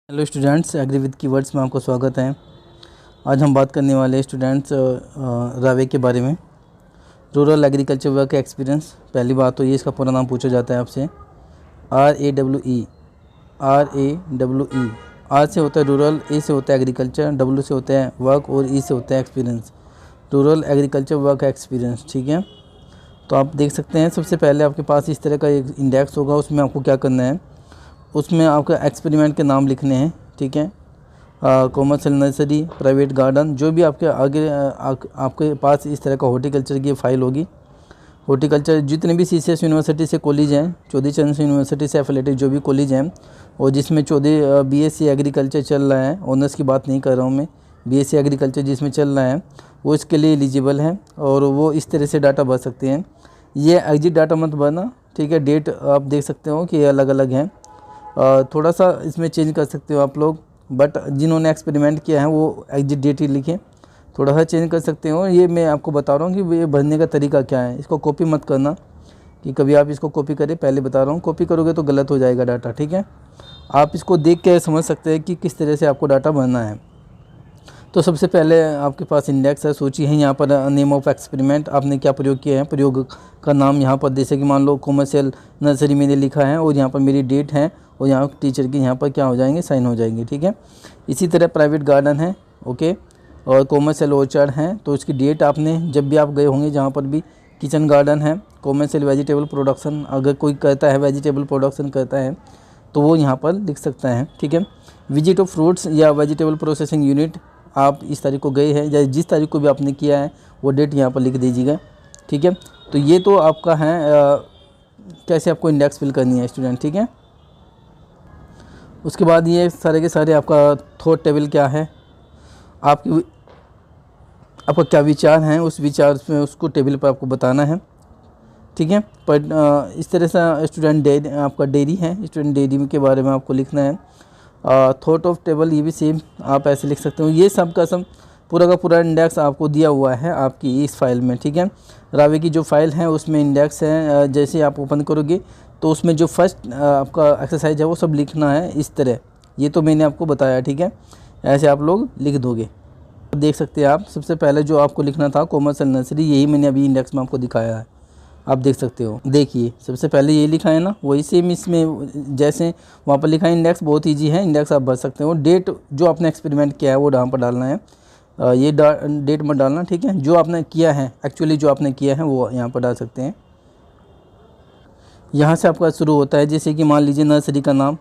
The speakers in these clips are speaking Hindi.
Hello students, agri with keywords में आपको स्वागत है। आज हम बात करने वाले स्टूडेंट्स रावे के बारे में। Rural agriculture work experience. पहली बात तो ये इसका पूरा नाम पूछा जाता है आपसे। RAWE। आर से होता है रूरल, ए से होता है एग्रीकल्चर, डब्ल्यू से होता है वर्क और ई से होता है experience. Rural agriculture work experience, ठीक है। तो आप देख सकते हैं, सबसे पहले आपके पास इस तरह का एक इंडेक्स होगा। उसमें आपको क्या करना है, उसमें आपका एक्सपेरिमेंट के नाम लिखने हैं, ठीक है। कॉमर्शियल नर्सरी, प्राइवेट गार्डन, जो भी आपके आगे आपके पास इस तरह का हॉर्टिकल्चर की फाइल होगी। हॉर्टिकल्चर जितने भी CCS यूनिवर्सिटी से कॉलेज हैं, चौधरी चरण सिंह यूनिवर्सिटी से एफिलेटेड जो भी कॉलेज हैं, और जिसमें चौधरी BSc एग्रीकल्चर चल रहा है, ऑनर्स की बात नहीं कर रहा हूँ मैं, BSc एग्रीकल्चर जिसमें चल रहा है वो इसके लिए एलिजिबल है और वो इस तरह से डाटा भर सकते हैं। ये एग्जिट डाटा मत भरना, ठीक है। डेट आप देख सकते हो कि अलग अलग हैं, थोड़ा सा इसमें चेंज कर सकते हो आप लोग, बट जिन्होंने एक्सपेरिमेंट किया है वो एग्जिट डेट ही लिखें। थोड़ा सा चेंज कर सकते हो। ये मैं आपको बता रहा हूँ कि ये भरने का तरीका क्या है। इसको कॉपी मत करना कि कभी आप इसको कॉपी करें, पहले बता रहा हूँ। कॉपी करोगे तो गलत हो जाएगा डाटा, ठीक है। आप इसको देख के समझ सकते हैं कि किस तरह से आपको डाटा भरना है। तो सबसे पहले आपके पास इंडेक्स है, सूची है। यहाँ पर नेम ऑफ एक्सपेरिमेंट आपने क्या प्रयोग किया है, प्रयोग का नाम यहाँ पर जैसे कि मान लो कॉमर्शियल नर्सरी मैंने लिखा है और यहाँ पर मेरी डेट है और यहाँ टीचर की यहाँ पर क्या हो जाएंगे, साइन हो जाएंगे, ठीक है। इसी तरह प्राइवेट गार्डन है, ओके, और कॉमर्शियल ऑर्चर्ड है तो उसकी डेट आपने जब भी आप गए होंगे जहाँ पर भी। किचन गार्डन है, कॉमर्शियल वेजिटेबल प्रोडक्शन, अगर कोई करता है वेजिटेबल प्रोडक्शन करता है तो वो यहाँ पर लिख सकता है, ठीक है। विजिट ऑफ फ्रूट्स या वेजिटेबल प्रोसेसिंग यूनिट, आप इस तारीख को गए हैं या जिस तारीख को भी आपने किया है वो डेट यहाँ पर लिख दीजिएगा, ठीक है। तो ये तो आपका है कैसे आपको इंडेक्स फिल करनी है स्टूडेंट, ठीक है। उसके बाद ये सारे के सारे आपका थॉट टेबल क्या है, आपका क्या विचार हैं, उस विचार में उसको टेबल पर आपको बताना है, ठीक है। पर इस तरह से स्टूडेंट डेरी, आपका डेरी है, स्टूडेंट डेरी के बारे में आपको लिखना है। थॉट ऑफ टेबल, ये भी सेम आप ऐसे लिख सकते हो। ये सब का सब पूरा का पूरा इंडेक्स आपको दिया हुआ है आपकी इस फाइल में, ठीक है। रावे की जो फाइल है उसमें इंडेक्स है। जैसे आप ओपन करोगे तो उसमें जो फर्स्ट आपका एक्सरसाइज है वो सब लिखना है इस तरह। ये तो मैंने आपको बताया, ठीक है। ऐसे आप लोग लिख दोगे। देख सकते हैं आप, सबसे पहले जो आपको लिखना था कॉमर्शियल नर्सरी, यही मैंने अभी इंडेक्स में आपको दिखाया है, आप देख सकते हो। देखिए सबसे पहले ये लिखा है ना, वही सेम इसमें जैसे वहाँ पर लिखा है। इंडेक्स बहुत ईजी है, इंडेक्स आप भर सकते हो। डेट जो आपने एक्सपेरिमेंट किया है वो यहाँ पर डालना है, ये डेट मत डालना, ठीक है। जो आपने किया है, एक्चुअली जो आपने किया है वो यहाँ पर डाल सकते हैं। यहाँ से आपका शुरू होता है, जैसे कि मान लीजिए नर्सरी का नाम,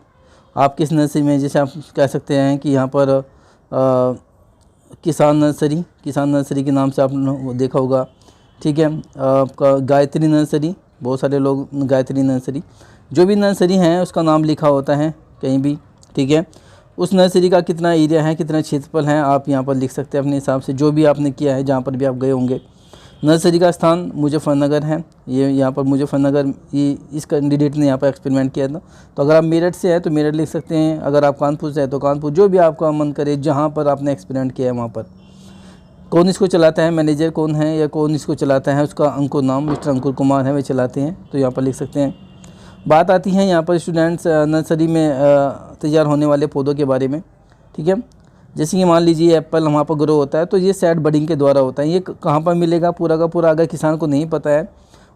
आप किस नर्सरी में, जैसे आप कह सकते हैं कि यहाँ पर किसान नर्सरी के नाम से आपने देखा होगा, ठीक है। आपका गायत्री नर्सरी, बहुत सारे लोग गायत्री नर्सरी, जो भी नर्सरी है उसका नाम लिखा होता है कहीं भी, ठीक है। उस नर्सरी का कितना एरिया है, कितना क्षेत्रफल है, आप यहाँ पर लिख सकते हैं अपने हिसाब से, जो भी आपने किया है जहाँ पर भी आप गए होंगे। नर्सरी का स्थान मुजफ्फरनगर है, ये यहाँ पर मुजफ्फरनगर, ये इस कैंडिडेट ने यहाँ पर एक्सपेरिमेंट किया था। तो अगर आप मेरठ से हैं तो मेरठ लिख सकते हैं, अगर आप कानपुर से हैं तो कानपुर, जो भी आपका मन करे जहाँ पर आपने एक्सपेरिमेंट किया है वहाँ पर। कौन इसको चलाता है, मैनेजर कौन है या कौन इसको चलाता है, उसका अंकुर नाम मिस्टर अंकुर कुमार है, वे चलाते हैं, तो यहाँ पर लिख सकते हैं। बात आती है यहाँ पर स्टूडेंट्स नर्सरी में तैयार होने वाले पौधों के बारे में, ठीक है। जैसे कि मान लीजिए एप्पल वहाँ पर ग्रो होता है तो ये सेड बडिंग के द्वारा होता है। ये कहाँ पर मिलेगा पूरा का पूरा, अगर किसान को नहीं पता है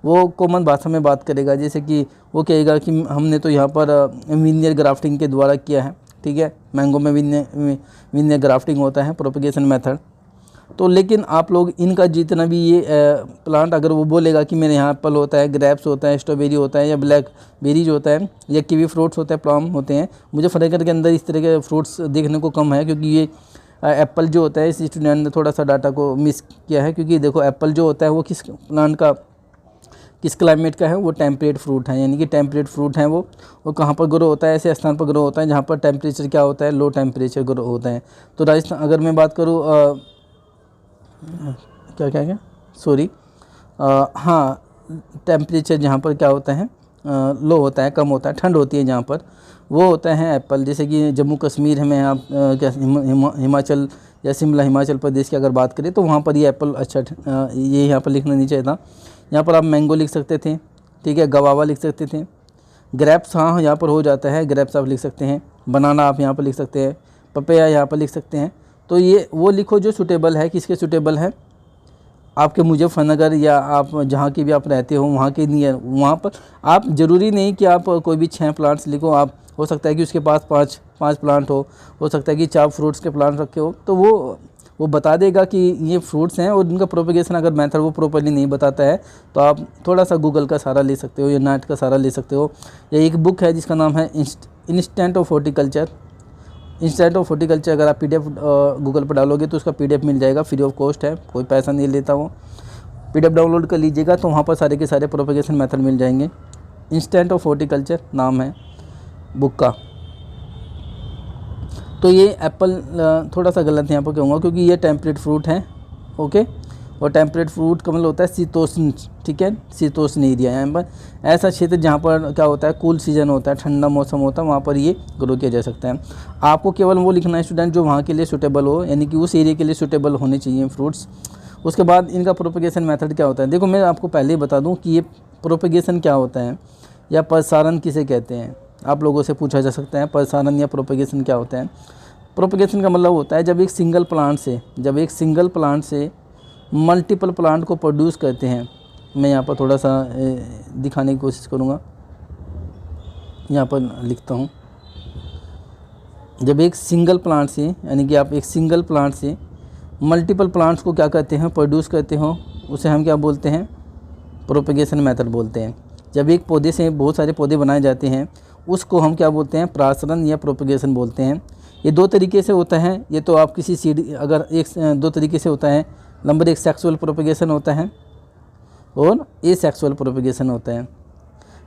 वो कॉमन भाषा में बात करेगा। जैसे कि वो कहेगा कि हमने तो यहाँ पर विनियर ग्राफ्टिंग के द्वारा किया है, ठीक है। मैंगो में विनियर ग्राफ्टिंग होता है, प्रोपगेशन मेथड। तो लेकिन आप लोग इनका जितना भी ये प्लांट, अगर वो बोलेगा कि मेरे यहाँ एप्पल होता है, ग्रेप्स होता है, स्ट्रॉबेरी होता है, या ब्लैक बेरीज होता है, या कीवी फ्रूट्स होता है, प्लम होते हैं। मुझे फतेहगढ़ के अंदर इस तरह के फ्रूट्स देखने को कम है, क्योंकि ये एप्पल जो होता है, इस स्टूडेंट ने थोड़ा सा डाटा को मिस किया है। क्योंकि देखो एप्पल जो होता है वो किस प्लांट का, किस क्लाइमेट का है, वो टेम्परेट फ्रूट है, यानी कि टेम्परेट फ्रूट है वो कहाँ पर ग्रो होता है, ऐसे स्थान पर ग्रो होता है जहाँ पर टेम्परेचर क्या होता है, लो टेम्परेचर ग्रो होता है। तो राजस्थान, अगर मैं बात करूँ क्या सॉरी, हाँ, टेम्परेचर जहाँ पर क्या होता है, लो होता है, कम होता है, ठंड होती है जहाँ पर, वो होता है एप्पल। जैसे कि जम्मू कश्मीर में आप क्या हिमाचल या शिमला हिमाचल प्रदेश की अगर बात करें तो वहाँ पर ये एप्पल अच्छा, ये यहाँ पर लिखना नहीं चाहिए था। यहाँ पर आप मैंगो लिख सकते थे, ठीक है, गवावा लिख सकते थे, ग्रेप्स हाँ यहाँ पर हो जाता है, ग्रेप्स आप लिख सकते हैं। बनाना आप यहाँ पर लिख सकते हैं, पपैया यहाँ पर लिख सकते हैं। तो ये वो लिखो जो सूटेबल है, किसके सूटेबल है, आपके मुजफ्फरनगर या आप जहाँ की भी आप रहते हो वहाँ के नियर, वहाँ पर आप ज़रूरी नहीं कि आप कोई भी 6 प्लांट्स लिखो। आप हो सकता है कि उसके पास 5 प्लांट हो सकता है कि 4 फ्रूट्स के प्लांट रखे हो, तो वो बता देगा कि ये फ्रूट्स हैं, और उनका प्रोपेगेशन अगर मेथड वो प्रॉपर्ली नहीं बताता है तो आप थोड़ा सा गूगल का सहारा ले सकते हो या नेट का सहारा ले सकते हो। या एक बुक है जिसका नाम है instant of horticulture. Instant of horticulture अगर आप PDF गूगल पर डालोगे तो उसका PDF मिल जाएगा, फ्री ऑफ कॉस्ट है, कोई पैसा नहीं लेता वो। PDF डाउनलोड कर लीजिएगा तो वहाँ पर सारे के सारे प्रोपेगेशन मेथड मिल जाएंगे। इंस्टेंट ऑफ हॉर्टिकल्चर नाम है बुक का। तो ये एप्पल थोड़ा सा गलत यहाँ पर कहूँगा क्योंकि ये टेम्परेट फ्रूट है, ओके। और टेम्परेट फ्रूट का मतलब होता है शीतोष्ण, ठीक है, शीतोष्ण एरिया। यहाँ पर ऐसा क्षेत्र जहाँ पर क्या होता है, कूल सीजन होता है, ठंडा मौसम होता है, वहाँ पर ये ग्रो किया जा सकता है। आपको केवल वो लिखना है स्टूडेंट जो वहाँ के लिए सूटेबल हो, यानी कि उस एरिया के लिए सूटेबल होने चाहिए फ्रूट्स। उसके बाद इनका प्रोपेगेशन मेथड क्या होता है। देखो मैं आपको पहले ही बता दूँ कि ये प्रोपेगेशन क्या होता है या प्रसारण किसे कहते हैं। आप लोगों से पूछा जा सकता है प्रसारण या प्रोपेगेशन क्या होता है। प्रोपेगेशन का मतलब होता है जब एक सिंगल प्लांट से मल्टीपल प्लांट को प्रोड्यूस करते हैं। मैं यहाँ पर थोड़ा सा दिखाने की कोशिश करूँगा, यहाँ पर लिखता हूँ। जब एक सिंगल प्लांट से, यानी कि आप एक सिंगल प्लांट से मल्टीपल प्लांट्स को क्या करते हैं, प्रोड्यूस करते हो, उसे हम क्या बोलते हैं, प्रोपेगेशन मेथड बोलते हैं। जब एक पौधे से बहुत सारे पौधे बनाए जाते हैं उसको हम क्या बोलते हैं, प्रसारण या प्रोपेगेशन बोलते हैं। ये 2 तरीके से होता है। ये तो आप किसी सीड, अगर 2 तरीके से होता है। नंबर 1 सेक्सुअल प्रोपेगेशन होता है और एसेक्सुअल प्रोपेगेशन होता है।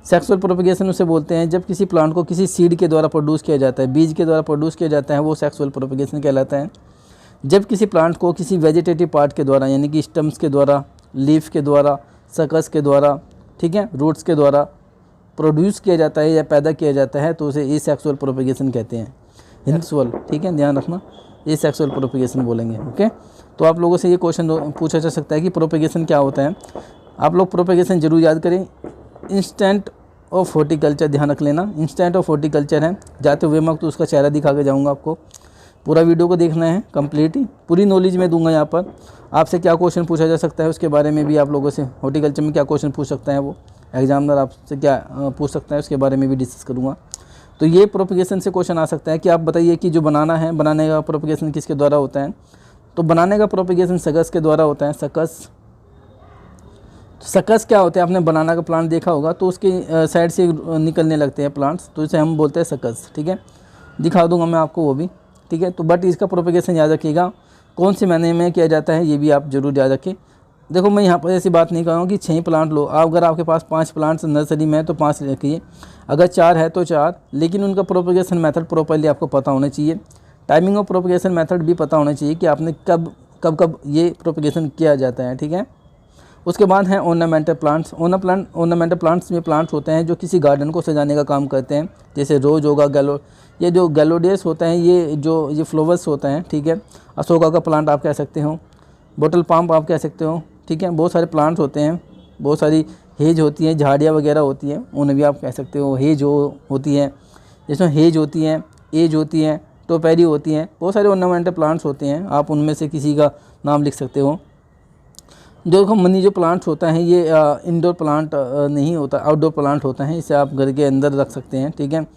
सेक्सुअल प्रोपेगेशन उसे बोलते हैं जब किसी प्लांट को किसी सीड के द्वारा प्रोड्यूस किया जाता है, बीज के द्वारा प्रोड्यूस किया जाता है, वो सेक्सुअल प्रोपेगेशन कहलाता है। जब किसी प्लांट को किसी वेजिटेटिव पार्ट के द्वारा, यानी कि स्टम्स के द्वारा, लीफ के द्वारा, सकस के द्वारा, ठीक है, रूट्स के द्वारा प्रोड्यूस किया जाता है या पैदा किया जाता है तो उसे एसेक्सुअल प्रोपेगेशन कहते हैं। हिंसुअल, ठीक है, ध्यान रखना, एसेक्सुअल प्रोपेगेशन बोलेंगे, ओके। तो आप लोगों से ये क्वेश्चन पूछा जा सकता है कि प्रोपेगेशन क्या होता है। आप लोग प्रोपेगेशन जरूर याद करें। इंस्टेंट ऑफ हॉर्टिकल्चर ध्यान रख लेना, इंस्टेंट ऑफ हॉर्टिकल्चर है। जाते हुए मैं तो उसका चेहरा दिखा के जाऊँगा, आपको पूरा वीडियो को देखना है कंप्लीट, पूरी नॉलेज मैं दूंगा। यहाँ पर आपसे क्या क्वेश्चन पूछा जा सकता है उसके बारे में भी आप लोगों से, हॉर्टिकल्चर में क्या क्वेश्चन पूछ सकता है वो एग्जामिनर आपसे क्या पूछ सकता है उसके बारे में भी डिस्कस करूँगा। तो ये प्रोपेगेशन से क्वेश्चन आ सकता है कि आप बताइए कि जो बनाना है, बनाने का प्रोपेगेशन किसके द्वारा होता है। तो बनाने का प्रोपेगेशन सकस के द्वारा होता है। सकस क्या होता है, आपने बनाना का प्लांट देखा होगा तो उसके साइड से निकलने लगते हैं प्लांट्स, तो इसे हम बोलते हैं सकस, ठीक है। दिखा दूंगा मैं आपको वो भी, ठीक है। तो बट इसका प्रोपेगेशन याद रखिएगा, कौन से महीने में किया जाता है ये भी आप जरूर याद रखें। देखो मैं यहाँ पर ऐसी बात नहीं कर रहा हूँ कि 6 प्लांट लो आप, अगर आपके पास 5 प्लांट्स नर्सरी में है तो 5 रखिए, अगर 4 है तो 4, लेकिन उनका प्रोपेगेशन मेथड प्रॉपर्ली आपको पता होना चाहिए। टाइमिंग ऑफ प्रोपेगेशन मेथड भी पता होना चाहिए कि आपने कब ये प्रोपेगेशन किया जाता है, ठीक है। उसके बाद है ऑर्नामेंटल प्लांट्स। ऑर्नामेंटल प्लांट्स में प्लांट्स होते हैं जो किसी गार्डन को सजाने का काम करते हैं, जैसे रोज होगा, ये जो गैलोडियस होता है, ये फ्लावर्स होता है, ठीक है। अशोका का प्लांट आप कह सकते हो, बोटल पाम आप कह सकते हो, ठीक है। बहुत सारे प्लांट्स होते हैं, बहुत सारी हेज होती है, झाड़ियाँ वगैरह होती हैं, उन्हें भी आप कह सकते हो। हेज होती है, जिसमें हेज होती है, एज होती है, टोपेरी होती हैं, बहुत सारे ऑर्नामेंटल प्लांट्स होते हैं। आप उनमें से किसी का नाम लिख सकते हो। देखो मनी जो प्लांट्स होता है ये इंडोर प्लांट नहीं होता, आउटडोर प्लांट होता है, इसे आप घर के अंदर रख सकते हैं, ठीक है।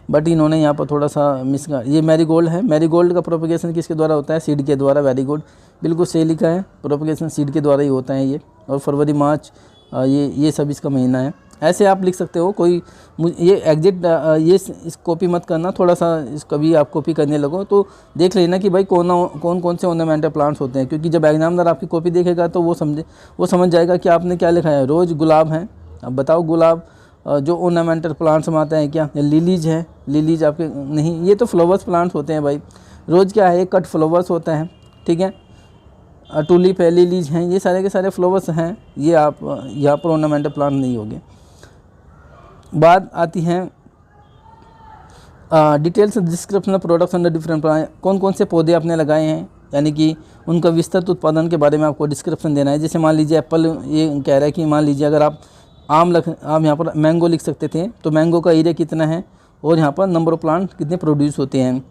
बट इन्होंने यहाँ पर थोड़ा सा ये मैरीगोल्ड है। मैरीगोल्ड का प्रोपेगेशन किसके द्वारा होता है, सीड के द्वारा। वेरी गुड, बिल्कुल सही लिखा है, प्रोपेगेशन सीड के द्वारा ही होता है ये। और फरवरी मार्च ये सब इसका महीना है। ऐसे आप लिख सकते हो, कोई ये एग्जिट ये इस कॉपी मत करना, थोड़ा सा इस कभी आप कॉपी करने लगो तो देख लेना कि भाई कौन से ऑर्नामेंटल प्लांट्स होते हैं, क्योंकि जब एग्जामिनर आपकी कॉपी देखेगा तो वो समझ जाएगा कि आपने क्या लिखा है। रोज़ गुलाब है, अब बताओ गुलाब जो ऑर्नामेंटल प्लांट्स में आता है क्या, लिलीज है, लिलीज आपके नहीं, ये तो फ्लावर्स प्लांट्स होते हैं भाई। रोज़ क्या है, कट फ्लावर्स होता है, ठीक है। टूलिप है, लिलीज हैं, ये सारे के सारे फ्लावर्स हैं, ये आप यहाँ पर ऑर्नामेंटल प्लांट नहीं होंगे। बात आती है details description of products under different plant. कौन कौन से पौधे आपने लगाए हैं, यानी कि उनका विस्तृत उत्पादन के बारे में आपको डिस्क्रिप्शन देना है। जैसे मान लीजिए एप्पल, ये कह रहा है कि मान लीजिए अगर आप आम यहाँ पर मैंगो लिख सकते थे, तो मैंगो का एरिया कितना है, और यहाँ पर नंबर ऑफ प्लांट कितने प्रोड्यूस होते हैं।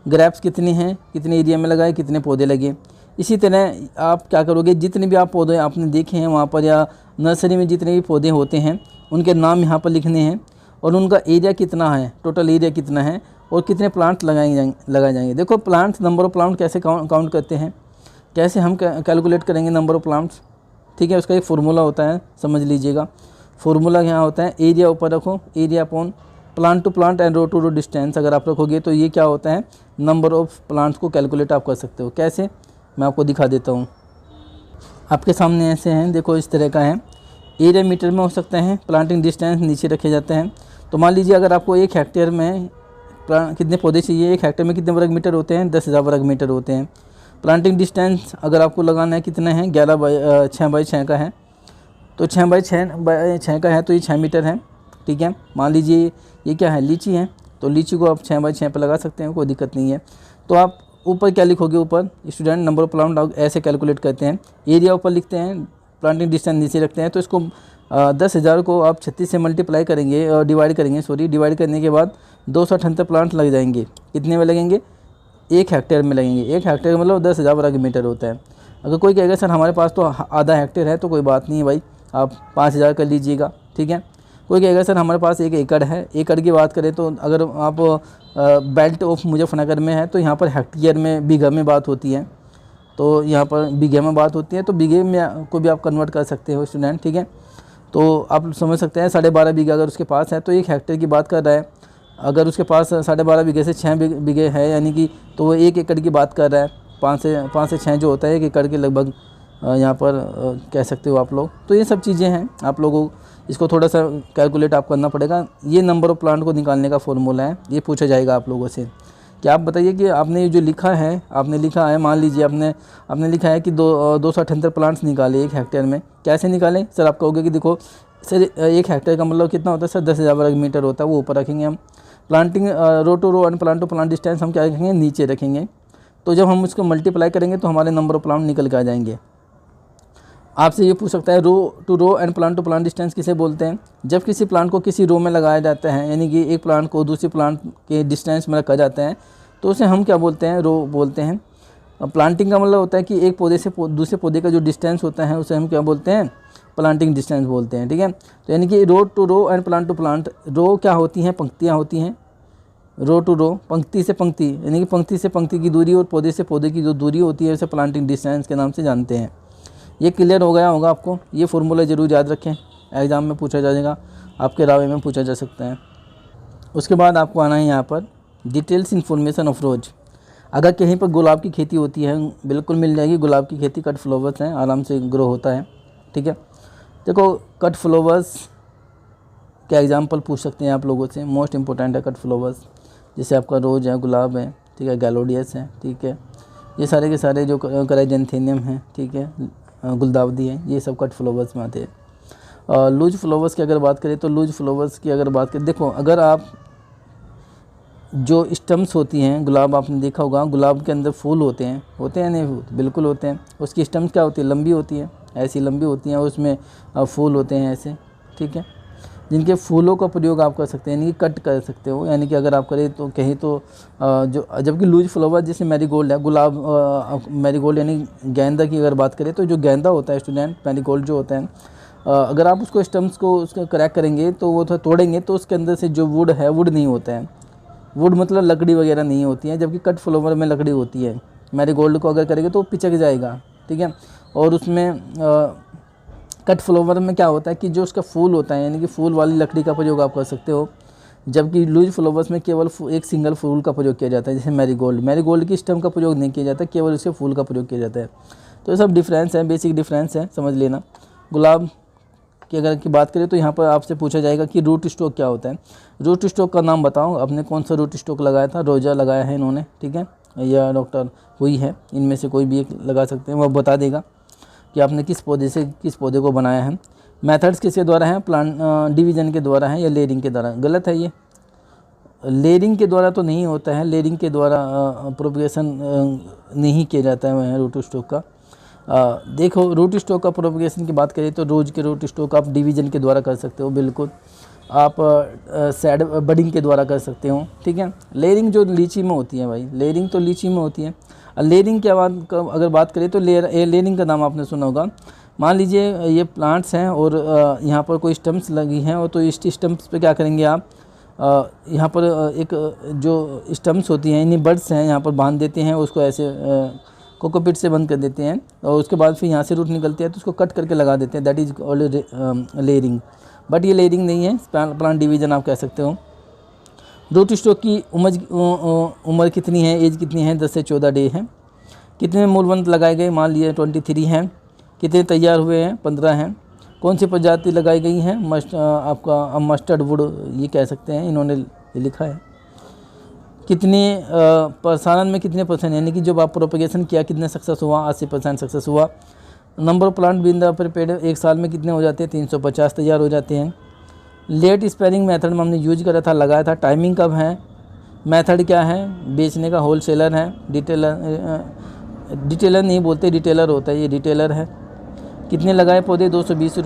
ग्रेप्स कितने हैं, कितने एरिया में लगाए, कितने पौधे लगे। इसी तरह आप क्या करोगे, जितने भी आप पौधे आपने देखे हैं वहाँ पर या नर्सरी में जितने भी पौधे होते हैं उनके नाम यहाँ पर लिखने हैं, और उनका एरिया कितना है, टोटल एरिया कितना है, और कितने प्लांट लगाए जाएंगे। देखो प्लांट्स, नंबर ऑफ़ प्लांट कैसे काउंट करते हैं, कैसे हम कैलकुलेट करेंगे नंबर ऑफ़ प्लांट्स, ठीक है। उसका एक फार्मूला होता है, समझ लीजिएगा। फार्मूला यहाँ होता है, एरिया ऊपर रखो, area upon plant to plant and row to row distance अगर आप रखोगे तो ये क्या होता है, नंबर ऑफ़ प्लांट्स को कैलकुलेट आप कर सकते हो। कैसे, मैं आपको दिखा देता हूँ। आपके सामने ऐसे हैं, देखो इस तरह का है। एरिया मीटर में हो सकते हैं, प्लांटिंग डिस्टेंस नीचे रखे जाते हैं। तो मान लीजिए अगर आपको 1 हेक्टेयर में कितने पौधे चाहिए, 1 हेक्टेयर में कितने वर्ग मीटर होते हैं, 10,000 वर्ग मीटर होते हैं। प्लांटिंग डिस्टेंस अगर आपको लगाना है कितना है, 6x6 का है, तो 6x6 का है तो ये 6 मीटर है, ठीक है। मान लीजिए ये क्या है, लीची है, तो लीची को आप 6x6 पर लगा सकते हैं, कोई दिक्कत नहीं है। तो आप ऊपर क्या लिखोगे, ऊपर स्टूडेंट नंबर ऑफ प्लांट ऐसे कैलकुलेट करते हैं, एरिया ऊपर लिखते हैं, प्लांटिंग डिस्टेंस नीचे रखते हैं। तो इसको 10,000 को आप 36 से मल्टीप्लाई करेंगे और डिवाइड करने के बाद 278 प्लांट लग जाएंगे। कितने में लगेंगे, 1 हेक्टेयर में लगेंगे। 1 हेक्टेयर मतलब 10,000 वर्ग मीटर होता है। अगर कोई कहेगा सर हमारे पास तो आधा हेक्टेयर है, तो कोई बात नहीं है भाई, आप 5,000 कर लीजिएगा, ठीक है। कोई कहेगा सर हमारे पास 1 एकड़ है, एकड़ की बात करें तो अगर आप बेल्ट ऑफ मुजफ्फरनगर में है तो यहाँ पर हेक्टेयर में, बीघा में बात होती है, तो यहाँ पर बीघे में बात होती है, तो बीघे में को भी आप कन्वर्ट कर सकते हो स्टूडेंट, ठीक है। तो आप समझ सकते हैं 12.5 बीघा अगर उसके पास है तो 1 हेक्टेयर की बात कर रहा है। अगर उसके पास 12.5 बीघे से 6 बीघे है, यानी कि तो वो 1 एकड़ की बात कर रहा है। 5 से 6 जो होता है 1 एकड़ के लगभग यहाँ पर कह सकते हो आप लोग। तो ये सब चीज़ें हैं, आप लोगों इसको थोड़ा सा कैलकुलेट आप करना पड़ेगा। ये नंबर ऑफ़ प्लांट को निकालने का फॉर्मूला है, ये पूछा जाएगा आप लोगों से कि आप बताइए कि आपने जो लिखा है, मान लीजिए आपने लिखा है कि 278 प्लांट्स निकाले 1 हेक्टेयर में, कैसे निकालें सर। आप कहोगे कि देखो सर 1 हेक्टेयर का मतलब कितना होता है सर, 10,000 वर्ग मीटर होता है, वो ऊपर रखेंगे हम। Planting row to row and plant to plant distance हम क्या रखेंगे, नीचे रखेंगे। तो जब हम उसको मल्टीप्लाई करेंगे तो हमारे नंबर ऑफ़ प्लांट निकल के आ जाएंगे। आपसे ये पूछ सकता है row to row and plant to plant distance किसे बोलते हैं। जब किसी प्लांट को किसी रो में लगाया जाता है, यानी कि एक प्लांट को दूसरे प्लांट के डिस्टेंस में रखा जाता है, तो उसे हम क्या बोलते हैं, रो बोलते हैं। प्लांटिंग का मतलब होता है कि एक पौधे से दूसरे पौधे का जो डिस्टेंस होता है उसे हम क्या बोलते हैं, प्लांटिंग डिस्टेंस बोलते हैं, ठीक है। तो यानी कि row to row and plant to plant, row क्या होती हैं, पंक्तियाँ होती हैं। रो टू रो, पंक्ति से पंक्ति, यानी कि पंक्ति से पंक्ति की दूरी और पौधे से पौधे की जो दूरी होती है उसे प्लांटिंग डिस्टेंस के नाम से जानते हैं। ये क्लियर हो गया होगा आपको। ये फार्मूला ज़रूर याद रखें, एग्ज़ाम में पूछा जाएगा, आपके रावे में पूछा जा सकता है। उसके बाद आपको आना है यहाँ पर डिटेल्स इन्फॉर्मेशन ऑफ रोज। अगर कहीं पर गुलाब की खेती होती है, बिल्कुल मिल जाएगी। गुलाब की खेती कट फ्लावर्स हैं, आराम से ग्रो होता है, ठीक है। देखो कट फ्लावर्स का एग्जाम्पल पूछ सकते हैं आप लोगों से, मोस्ट इंपॉर्टेंट है कट फ्लावर्स। जैसे आपका रोज़ है, गुलाब है, ठीक है, गैलोडियस है, ठीक है, ये सारे के सारे जो क्राइजेंथेनियम हैं, ठीक है, गुलदावदी है, ये सब कट फ्लावर्स में आते हैं। लूज फ्लावर्स की अगर बात करें तो लूज फ्लावर्स की अगर बात करें, देखो अगर आप जो स्टम्स होती हैं, गुलाब आपने देखा होगा, गुलाब के अंदर फूल होते हैं नहीं, बिल्कुल होते हैं। उसकी स्टम्स क्या होती है, लंबी होती है, ऐसी लंबी होती हैं, उसमें फूल होते हैं ऐसे, ठीक है, जिनके फूलों का प्रयोग आप कर सकते हैं, यानी कि कट कर सकते हो। यानी कि अगर आप करें तो कहीं तो जो, जबकि लूज फ्लावर जैसे मैरीगोल्ड है, गुलाब मैरीगोल्ड यानी गेंदा की अगर बात करें तो जो गेंदा होता है स्टूडेंट, मैरीगोल्ड जो होता है, अगर आप उसको स्टम्स को उसका क्रैक करेंगे तो वो थोड़ा तोड़ेंगे तो उसके अंदर से जो वुड है, वुड नहीं होता है, वुड मतलब लकड़ी वगैरह नहीं होती है, जबकि कट फ्लावर में लकड़ी होती है। मैरीगोल्ड को अगर करेंगे तो पिचक जाएगा, ठीक है। और उसमें कट फ्लावर में क्या होता है कि जो उसका फूल होता है, यानी कि फूल वाली लकड़ी का प्रयोग आप कर सकते हो, जबकि लूज फ्लावर्स में केवल एक सिंगल फूल का प्रयोग किया जाता है। जैसे मैरीगोल्ड की स्टेम का प्रयोग नहीं किया जाता, केवल उसके फूल का प्रयोग किया जाता है। तो ये सब डिफरेंस है, बेसिक डिफरेंस है, समझ लेना। गुलाब की अगर की बात करें तो यहाँ पर आपसे पूछा जाएगा कि रूट स्टॉक क्या होता है। रूट स्टॉक का नाम बताओ, आपने कौन सा रूट स्टॉक लगाया था। रोजा लगाया है इन्होंने, ठीक है, या डॉक्टर हुई है, इनमें से कोई भी एक लगा सकते हैं, वो बता देगा कि आपने किस पौधे से किस पौधे को बनाया है। मेथड्स किसके द्वारा हैं, प्लांट डिवीजन के द्वारा है या लेयरिंग के द्वारा। गलत है ये, लेयरिंग के द्वारा तो नहीं होता है, लेयरिंग के द्वारा प्रोपगेशन नहीं किया जाता है रूट स्टॉक का। देखो रूट स्टॉक का प्रोपगेशन की बात करें तो रोज़ के रूट स्टॉक आप डिवीजन के द्वारा कर सकते हो, बिल्कुल आप सैड बडिंग के द्वारा कर सकते हो, ठीक है। लेयरिंग जो लीची में होती है भाई, लेयरिंग तो लीची में होती है। लेयरिंग की अगर बात करें तो लेयरिंग का नाम आपने सुना होगा। मान लीजिए ये प्लांट्स हैं और यहाँ पर कोई स्टम्प्स लगी हैं, और तो इस स्टम्प्स पे क्या करेंगे आप, यहाँ पर एक जो स्टम्प्स होती हैं, इन्हीं बर्ड्स हैं, यहाँ पर बांध देते हैं उसको, ऐसे कोकोपीट से बंद कर देते हैं, और उसके बाद फिर यहाँ से रूट निकलते हैं तो उसको कट करके लगा देते हैं, that is called layering. But ये लेयरिंग नहीं है, प्लांट डिवीजन आप कह सकते हो। रूट स्टॉक की उम्र कितनी है, एज कितनी है, 10 से 14 डे है। कितने मूलवंत लगाए गए, मान लिए 23 हैं। कितने तैयार हुए हैं, 15 हैं। कौन सी प्रजाति लगाई गई है, आपका मस्टर्ड वुड ये कह सकते हैं, इन्होंने लिखा है। कितने प्रसारण में कितने परसेंट, यानी कि जब आप प्रोपगेशन किया कितने सक्सेस हुआ, 80% सक्सेस हुआ। Number of plant been the prepared, एक साल में कितने हो जाते हैं, 350 तैयार हो जाते हैं। लेट स्पेयरिंग मेथड में हमने यूज करा था, लगाया था, टाइमिंग कब है, मेथड क्या है, बेचने का होलसेलर है, डिटेलर नहीं बोलते, डिटेलर होता है, ये डिटेलर है। कितने लगाए पौधे, 220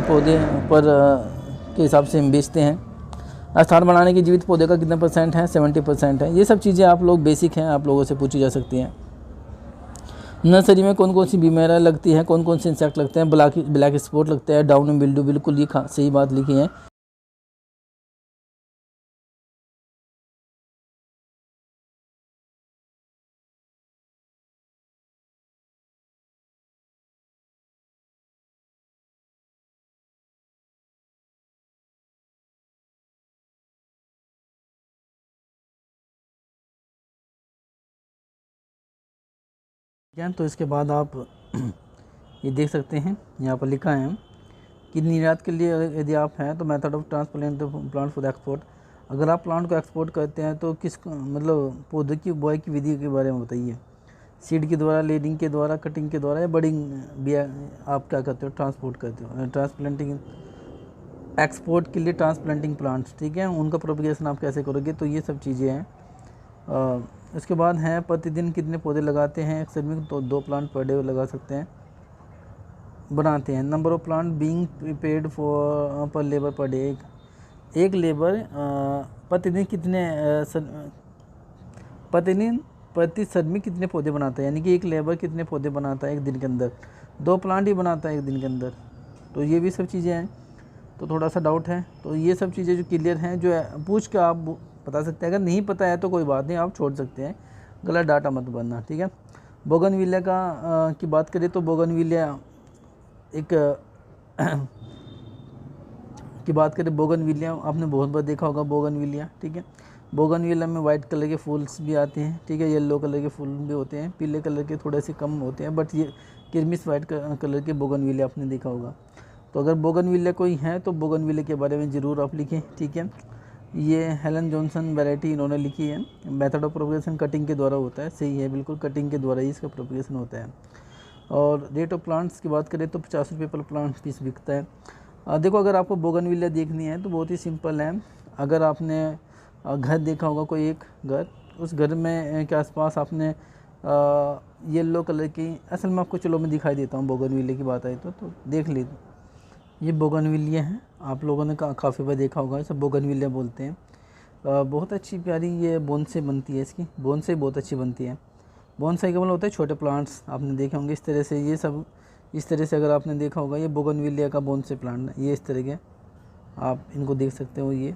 पौधे पर के हिसाब से हम बेचते हैं। स्थान बनाने की जीवित पौधे का कितना परसेंट है, 70% है। ये सब चीज़ें आप लोग बेसिक हैं, आप लोगों से पूछी जा सकती हैं। नर्सरी में कौन कौन सी बीमारियाँ लगती हैं, कौन कौन से इंसेक्ट लगते हैं, ब्लैक स्पॉट लगता है, डाउन मिल्ड्यू, बिल्कुल ये सही बात लिखी है। तो इसके बाद आप ये देख सकते हैं, यहाँ पर लिखा है कि निर्यात के लिए यदि आप हैं तो method of transplant plant for export. अगर आप प्लांट को एक्सपोर्ट करते हैं तो किस मतलब पौधे की बुआई की विधि के बारे में बताइए। सीड के द्वारा, लेयरिंग के द्वारा, कटिंग के द्वारा, या बडिंग भी आप क्या करते हो, ट्रांसपोर्ट करते हो। ट्रांसप्लांटिंग एक्सपोर्ट के लिए ट्रांसप्लांटिंग प्लांट्स, ठीक है, उनका प्रोपगेशन आप कैसे करोगे, तो ये सब चीज़ें हैं। इसके बाद है प्रतिदिन कितने पौधे लगाते हैं, अक्सर में तो 2 प्लांट पर डे लगा सकते हैं, बनाते हैं। Number of plant being prepared for पर लेबर पर डे, एक लेबर प्रतिदिन कितने प्रतिदिन प्रति में कितने पौधे बनाता है, यानी कि एक लेबर कितने पौधे बनाता है एक दिन के अंदर, 2 प्लांट ही बनाता है एक दिन के अंदर। तो ये भी सब चीज़ें हैं, तो थोड़ा सा डाउट है, तो ये सब चीज़ें जो क्लियर हैं, जो पूछ के आप बता सकते हैं। अगर नहीं पता है तो कोई बात नहीं, आप छोड़ सकते हैं, गलत डाटा मत भरना, ठीक है। बोगनविलिया का की बात करें तो बोगनविलिया एक की बात करें, बोगनविलिया आपने बहुत बार देखा होगा, बोगनविलिया, ठीक है। बोगनविलिया में वाइट कलर के फूल्स भी आते हैं, ठीक है, येलो कलर के फूल भी होते हैं, पीले कलर के थोड़े से कम होते हैं, बट ये किरमिस वाइट कलर के बोगनविलिया आपने देखा होगा। तो अगर बोगनविलिया कोई है तो बोगनविलिया के बारे में ज़रूर आप लिखें, ठीक है। ये हेलन जॉनसन वैरायटी इन्होंने लिखी है। मेथड ऑफ प्रोपगेशन कटिंग के द्वारा होता है, सही है, बिल्कुल कटिंग के द्वारा ही इसका प्रोपगेशन होता है। और रेट ऑफ प्लांट्स की बात करें तो 50 रुपये पर प्लांट पीस बिकता है। देखो, अगर आपको बोगनविलिया देखनी है तो बहुत ही सिंपल है। अगर आपने घर देखा होगा, कोई एक घर, उस घर में के आसपास आपने येलो कलर की, असल में आपको चलो मैं दिखाई देता हूँ, बोगनविलिया की बात आई तो देख लीजिए, ये बोगनविलिया है, आप लोगों ने काफ़ी बार देखा होगा, इसे बोगनविलिया बोलते हैं। बहुत अच्छी प्यारी ये बोनसाई बनती है, इसकी बोनसाई बहुत अच्छी बनती है। बोनसाई का मतलब होता है छोटे प्लांट्स, आपने देखे होंगे इस तरह से, ये सब इस तरह से अगर आपने देखा होगा, ये बोगनविलिया का बोनसाई प्लांट है, ये इस तरह के आप इनको देख सकते हो, ये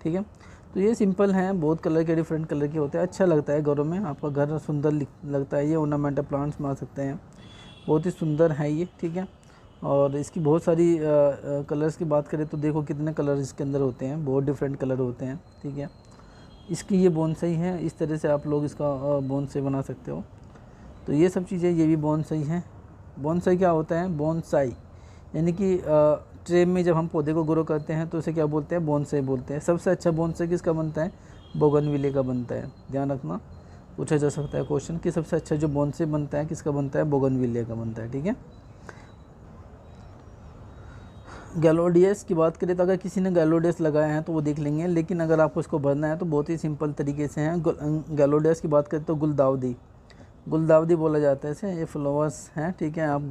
ठीक है। तो ये सिंपल हैं, बहुत कलर के, डिफरेंट कलर के होते हैं, अच्छा लगता है घरों में, आपका घर सुंदर लगता है, ये ऑर्नामेंटल प्लांट्स में आ सकते हैं, बहुत ही सुंदर है ये, ठीक है। और इसकी बहुत सारी कलर्स की बात करें तो देखो कितने कलर इसके अंदर होते हैं, बहुत डिफरेंट कलर होते हैं, ठीक है। इसकी ये बोनसाई है, इस तरह से आप लोग इसका बोनसाई बना सकते हो। तो ये सब चीज़ें, ये भी बोनसाई हैं। बोनसाई क्या होता है, बोनसाई यानी कि ट्रे में जब हम पौधे को ग्रो करते हैं तो उसे क्या बोलते हैं, बोनसाई बोलते हैं। सबसे अच्छा बोनसाई किसका बनता है, बोगनविले का बनता है, ध्यान रखना, पूछा जा सकता है क्वेश्चन कि सबसे अच्छा जो बोनसाई बनता है किसका बनता है, बोगनविले का बनता है, ठीक है। गैलोडियस की बात करें तो अगर किसी ने गैलोडियस लगाया है तो वो देख लेंगे, लेकिन अगर आपको इसको भरना है तो बहुत ही सिंपल तरीके से हैं। गैलोडियस की बात करें तो गुलदाउदी, गुलदावदी बोला जाता है इसे, ये फ्लावर्स हैं, ठीक है। आप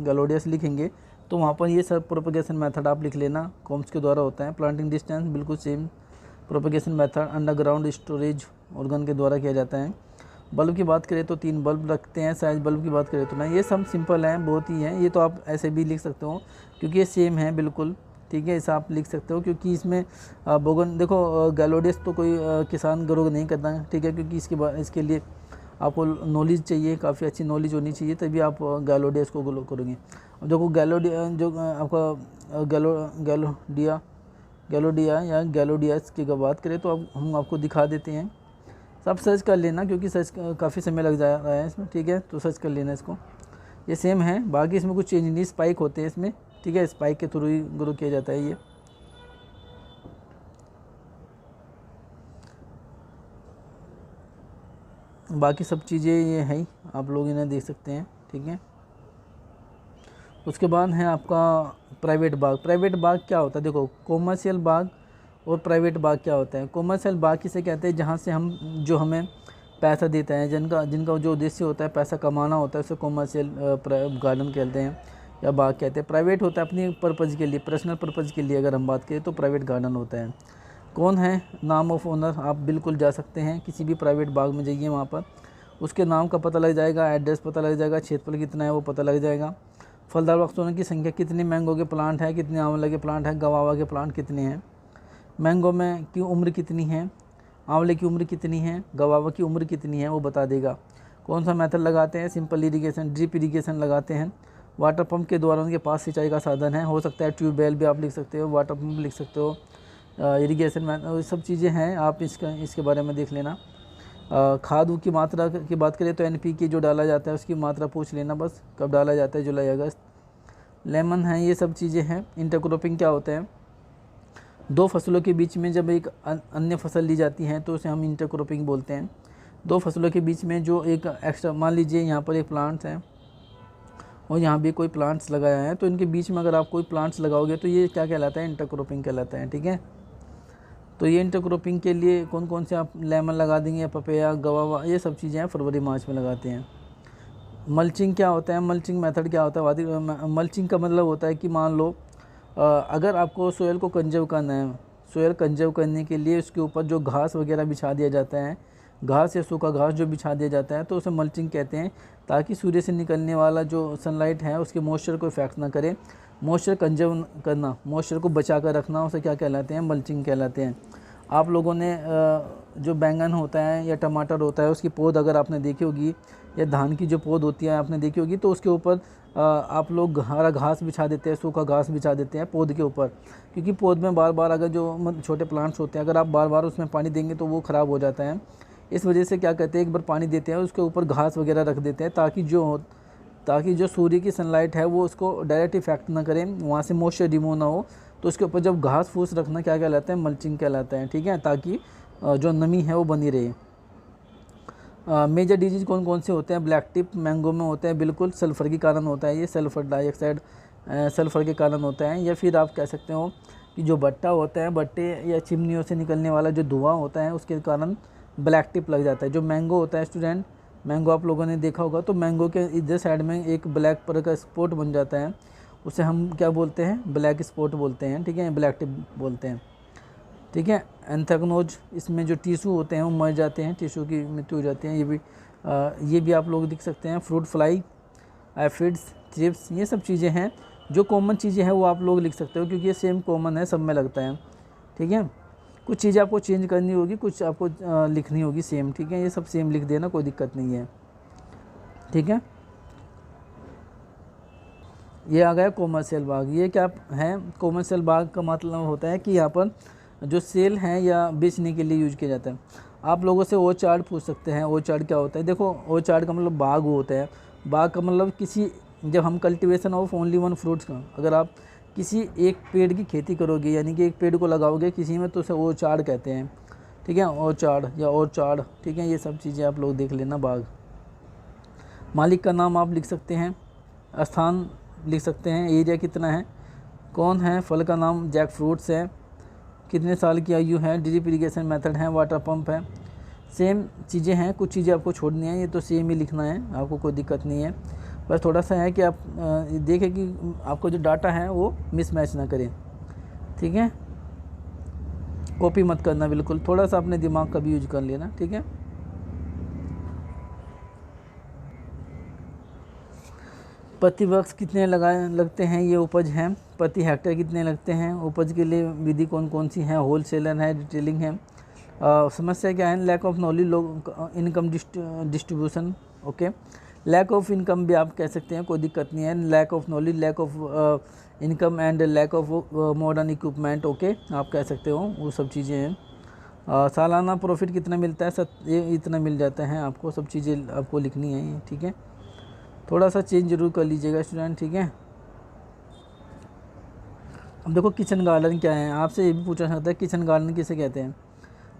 गलोडियस लिखेंगे तो वहाँ पर ये सब प्रोपगेशन मेथड आप लिख लेना, कॉम्स के द्वारा होता है। प्लांटिंग डिस्टेंस बिल्कुल same propagation method underground storage organ के द्वारा किया जाता है। बल्ब की बात करें तो 3 बल्ब रखते हैं, साइज बल्ब की बात करें तो ना, ये सब सिंपल हैं, बहुत ही हैं। ये तो आप ऐसे भी लिख सकते हो क्योंकि ये सेम है बिल्कुल, ठीक है। इसे आप लिख सकते हो क्योंकि इसमें बोगन देखो गैलोडियस तो कोई किसान ग्रो नहीं करता है, ठीक है, क्योंकि इसके लिए आपको नॉलेज चाहिए, काफ़ी अच्छी नॉलेज होनी चाहिए, तभी आप गैलोडियस को ग्रो करोगे। अब देखो जो आपका गैलोडिया या गैलोडियस की अगर बात करें तो अब हम आपको दिखा देते हैं। सब सर्च कर लेना क्योंकि सर्च काफ़ी समय लग जा रहा है इसमें, ठीक है, तो सर्च कर लेना इसको। ये सेम है, बाकी इसमें कुछ चेंज नहीं, स्पाइक होते हैं इसमें, ठीक है, स्पाइक के थ्रू ही ग्रो किया जाता है ये। बाकी सब चीज़ें ये है, आप लोग इन्हें देख सकते हैं, ठीक है। उसके बाद है आपका प्राइवेट बाग। प्राइवेट बाग क्या होता है, देखो कॉमर्शियल बाग और प्राइवेट बाग क्या होता है। कॉमर्शियल बाग किसे कहते हैं, जहाँ से जो हमें पैसा देता है, जिनका जो उद्देश्य होता है पैसा कमाना होता है, उसे कॉमर्शियल गार्डन कहते हैं या बाग कहते हैं। प्राइवेट होता है अपनी पर्पज़ के लिए, पर्सनल पर्पज़ के लिए अगर हम बात करें तो प्राइवेट गार्डन होता है। कौन है नाम ऑफ ओनर, आप बिल्कुल जा सकते हैं किसी भी प्राइवेट बाग में जाइए, वहाँ पर उसके नाम का पता लग जाएगा, एड्रेस पता लग जाएगा, क्षेत्रफल कितना है वो पता लग जाएगा, फलदार वृक्षों की संख्या कितनी, मैंगो के प्लांट है कितने, आंवले के प्लांट है, गवावा के प्लांट कितने हैं, मैंगो में की उम्र कितनी है, आंवले की उम्र कितनी है, गवावा की उम्र कितनी है, वो बता देगा। कौन सा मेथड लगाते हैं, सिंपल इरिगेशन, ड्रिप इरिगेशन लगाते हैं। वाटर पंप के द्वारा उनके पास सिंचाई का साधन है, हो सकता है ट्यूबवेल भी आप लिख सकते हो, वाटर पंप लिख सकते हो, इरिगेशन सब चीज़ें हैं, आप इसके बारे में देख लेना। खाद की मात्रा की बात करें तो NPK जो डाला जाता है उसकी मात्रा पूछ लेना बस, कब डाला जाता है, जुलाई अगस्त। लेमन है, ये सब चीज़ें हैं। इंटरक्रॉपिंग क्या होता है, 2 फसलों के बीच में जब एक अन्य फसल ली जाती है तो उसे हम इंटरक्रॉपिंग बोलते हैं। 2 फसलों के बीच में जो एक एक्स्ट्रा, मान लीजिए यहाँ पर एक प्लांट्स है और यहाँ भी कोई प्लांट्स लगाया है, तो इनके बीच में अगर आप कोई प्लांट्स लगाओगे तो ये क्या कहलाता है, इंटरक्रॉपिंग कहलाता है, ठीक है। तो ये इंटरक्रॉपिंग के लिए कौन कौन से आप लेमन लगा देंगे, पपैया, गवावा, ये सब चीज़ें हैं फरवरी मार्च में लगाते हैं। मल्चिंग क्या होता है, मल्चिंग मेथड क्या होता है, मल्चिंग का मतलब होता है कि मान लो अगर आपको सोयल को कंजर्व करना है, सोयल कंजर्व करने के लिए उसके ऊपर जो घास वगैरह बिछा दिया जाता है, घास या सूखा घास जो बिछा दिया जाता है, तो उसे मल्चिंग कहते हैं, ताकि सूर्य से निकलने वाला जो सनलाइट है उसके मॉइस्चर को इफेक्ट ना करे। मॉइस्चर कंजर्व करना, मॉइस्चर को बचा कर रखना, उसे क्या कहलाते हैं, मल्चिंग कहलाते हैं। आप लोगों ने जो बैंगन होता है या टमाटर होता है उसकी पौध अगर आपने देखी होगी, या धान की जो पौध होती है आपने देखी होगी, तो उसके ऊपर आप लोग हरा घास बिछा देते हैं, सूखा घास बिछा देते हैं पौध के ऊपर, क्योंकि पौध में बार बार अगर जो छोटे प्लांट्स होते हैं अगर आप बार बार उसमें पानी देंगे तो वो ख़राब हो जाता है। इस वजह से क्या कहते हैं, एक बार पानी देते हैं उसके ऊपर घास वगैरह रख देते हैं, ताकि जो सूर्य की सनलाइट है वो उसको डायरेक्ट इफेक्ट ना करें, वहाँ से मॉइस्चर रिमूव ना हो। तो उसके ऊपर जब घास फूस रखना क्या कहलाता है, मल्चिंग कहलाता है, ठीक है, ताकि जो नमी है वो बनी रहे। मेजर डिजीज़ कौन कौन से होते हैं, ब्लैक टिप मैंगो में होते हैं, बिल्कुल सल्फ़र के कारण होता है, ये सल्फ़र डाइऑक्साइड सल्फ़र के कारण होता है। या फिर आप कह सकते हो कि जो भट्टा होता है, भट्टे या चिमनियों से निकलने वाला जो धुआं होता है उसके कारण ब्लैक टिप लग जाता है। जो मैंगो होता है स्टूडेंट, मैंगो आप लोगों ने देखा होगा, तो मैंगो के इधर साइड में एक ब्लैक पर का स्पॉट बन जाता है, उसे हम क्या बोलते हैं, ब्लैक स्पॉट बोलते हैं, ठीक है, ब्लैक टिप बोलते हैं, ठीक है। एंथ्रेक्नोज, इसमें जो टिश्यू होते हैं वो मर जाते हैं, टिश्यू की मृत्यु हो जाती है, ये भी आप लोग दिख सकते हैं। फ्रूट फ्लाई, एफिड्स, चिप्स, ये सब चीज़ें हैं। जो कॉमन चीज़ें हैं वो आप लोग लिख सकते हो क्योंकि ये सेम कॉमन है, सब में लगता है, ठीक है। कुछ चीज़ें आपको चेंज करनी होगी, कुछ आपको लिखनी होगी सेम, ठीक है, ये सब सेम लिख देना, कोई दिक्कत नहीं है, ठीक है। ये आ गया कॉमर्शियल बाग। ये क्या है, कॉमर्शियल बाग का मतलब होता है कि यहाँ पर जो सेल हैं या बेचने के लिए यूज किया जाता है। आप लोगों से ओ चार्ट पूछ सकते हैं, ओ चार्ट क्या होता है। देखो ओ चार्ट का मतलब बाग होता है, बाग का मतलब किसी, जब हम cultivation of only one fruits का, अगर आप किसी एक पेड़ की खेती करोगे यानी कि एक पेड़ को लगाओगे किसी में, तो उसे ओ चार्ट कहते हैं, ठीक है, ओ चार्ट या और चार्ट, ठीक है। ये सब चीज़ें आप लोग देख लेना। बाग मालिक का नाम आप लिख सकते हैं, स्थान लिख सकते हैं, एरिया कितना है, कौन है, फल का नाम जैक फ्रूट्स है, कितने साल की आयु है, ड्रिप इरिगेशन मेथड है, वाटर पंप है, सेम चीज़ें हैं, कुछ चीज़ें आपको छोड़नी है, ये तो सेम ही लिखना है, आपको कोई दिक्कत नहीं है। बस थोड़ा सा है कि आप देखें कि आपको जो डाटा है वो मिसमैच ना करें, ठीक है। कॉपी मत करना बिल्कुल, थोड़ा सा अपने दिमाग का भी यूज कर लेना, ठीक है। प्रति वर्ष कितने लगते हैं ये उपज हैं, प्रति हेक्टेयर कितने लगते हैं, उपज के लिए विधि कौन कौन सी है, होलसेलर है, डिटेलिंग है। समस्या क्या है, लैक ऑफ नॉलेज, लोग income distribution, okay. Lack of income भी आप कह सकते हैं, कोई दिक्कत नहीं है। Lack of knowledge, lack of income and lack of modern equipment, okay, आप कह सकते हो, वो सब चीज़ें हैं। सालाना प्रॉफिट कितना मिलता है, ये इतना मिल जाता है आपको, सब चीज़ें आपको लिखनी है, ठीक है। थोड़ा सा चेंज जरूर कर लीजिएगा स्टूडेंट, ठीक है। अब देखो किचन गार्डन क्या है, आपसे ये भी पूछा जाता है किचन गार्डन किसे कहते हैं।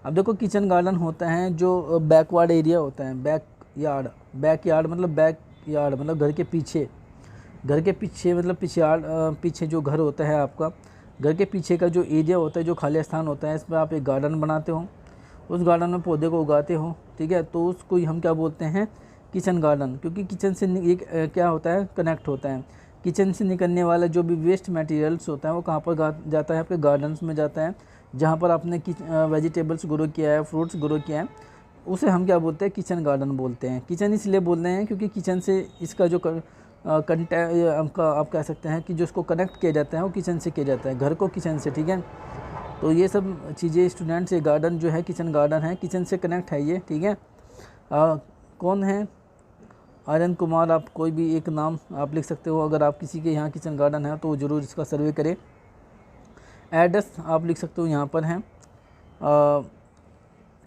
अब देखो किचन गार्डन होता है जो बैकवर्ड एरिया होता है, बैक यार्ड मतलब घर के पीछे मतलब पीछे जो घर होता है आपका, घर के पीछे का जो एरिया होता है, जो खाली स्थान होता है, इसमें आप एक गार्डन बनाते हो, उस गार्डन में पौधे को उगाते हो, ठीक है। तो उसको हम क्या बोलते हैं, किचन गार्डन, क्योंकि किचन से एक क्या होता है, कनेक्ट होता है। किचन से निकलने वाला जो भी वेस्ट मटेरियल्स होता है वो कहाँ पर जाता है, आपके गार्डन्स में जाता है, जहाँ पर आपने वेजिटेबल्स ग्रो किया है, फ्रूट्स ग्रो किया है, उसे हम क्या बोलते हैं, किचन गार्डन बोलते हैं। किचन इसलिए बोलते हैं क्योंकि किचन से इसका जो आप कह सकते हैं कि जो उसको कनेक्ट किया जाता है वो किचन से किया जाता है, घर को किचन से, ठीक है। तो ये सब चीज़ें स्टूडेंट्स, ये गार्डन जो है किचन गार्डन है, किचन से कनेक्ट है ये, ठीक है। कौन है, आर्यन कुमार, आप कोई भी एक नाम आप लिख सकते हो। अगर आप किसी के यहाँ किचन गार्डन है तो ज़रूर इसका सर्वे करें। एड्रेस आप लिख सकते हो, यहाँ पर हैं,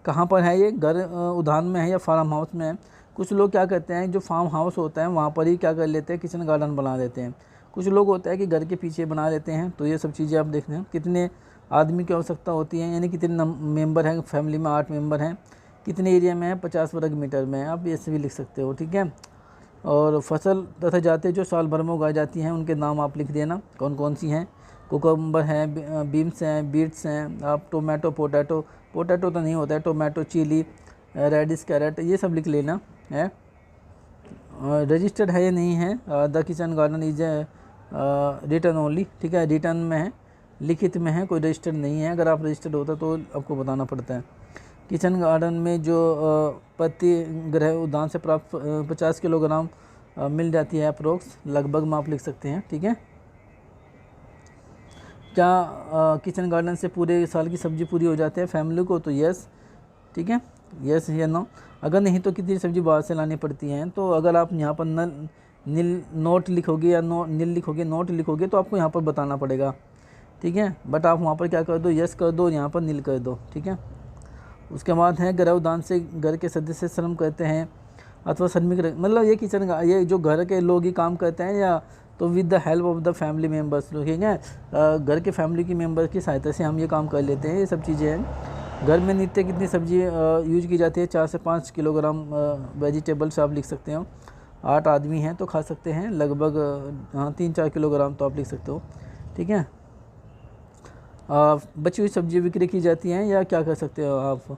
कहाँ पर है ये, घर उद्यान में है या फार्म हाउस में है। कुछ लोग क्या करते हैं, जो फार्म हाउस होता है वहाँ पर ही क्या कर लेते हैं, किचन गार्डन बना देते हैं। कुछ लोग होता है कि घर के पीछे बना लेते हैं। तो ये सब चीज़ें आप देख रहे हैं, कितने आदमी की आवश्यकता होती है, यानी कितने मेंबर हैं फैमिली में, 8 मेंबर हैं, कितने एरिया में है, 50 वर्ग मीटर में है, आप ऐसे भी लिख सकते हो, ठीक है। और फसल तथा जातें जो साल भर में उगाई जाती हैं उनके नाम आप लिख देना, कौन कौन सी हैं। कुकम्बर हैं, बीन्स हैं, बीट्स हैं, आप टोमेटो, पोटैटो तो नहीं होता है, टोमेटो, चिली, रेडिश, कैरेट, ये सब लिख लेना है। रजिस्टर्ड है या नहीं है, the kitchen garden is return only, ठीक है, रिटर्न में है, लिखित में है, कोई रजिस्टर्ड नहीं है। अगर आप रजिस्टर्ड होता तो आपको बताना पड़ता है। किचन गार्डन में जो प्रति गृह उद्यान से प्राप्त 50 किलोग्राम मिल जाती है अप्रोक्स, लगभग में आप लिख सकते हैं, ठीक है। क्या किचन गार्डन से पूरे साल की सब्जी पूरी हो जाती है फैमिली को, तो यस, ठीक है, यस या नो। अगर नहीं तो कितनी सब्जी बाहर से लानी पड़ती हैं। तो अगर आप यहाँ पर नोट लिखोगे या नोट लिखोगे तो आपको यहाँ पर बताना पड़ेगा, ठीक है। बट आप वहाँ पर क्या कर दो, यस कर दो, यहाँ पर नील कर दो, ठीक है। उसके बाद है गृह उद्यान से घर के सदस्य श्रम करते हैं अथवा श्रमिक, मतलब ये जो घर के लोग ही काम करते हैं, या तो with the help of the family members, ठीक है, घर के फैमिली की मेम्बर की सहायता से हम ये काम कर लेते हैं। ये सब चीज़ें हैं। घर में नित्य कितनी सब्जी यूज की जाती है, 4 से 5 किलोग्राम वेजिटेबल्स आप लिख सकते हो। 8 आदमी हैं तो खा सकते हैं लगभग, हाँ 3-4 किलोग्राम तो आप लिख सकते हो, ठीक है। बची हुई सब्जी बिक्री की जाती हैं या क्या कर सकते हो आप,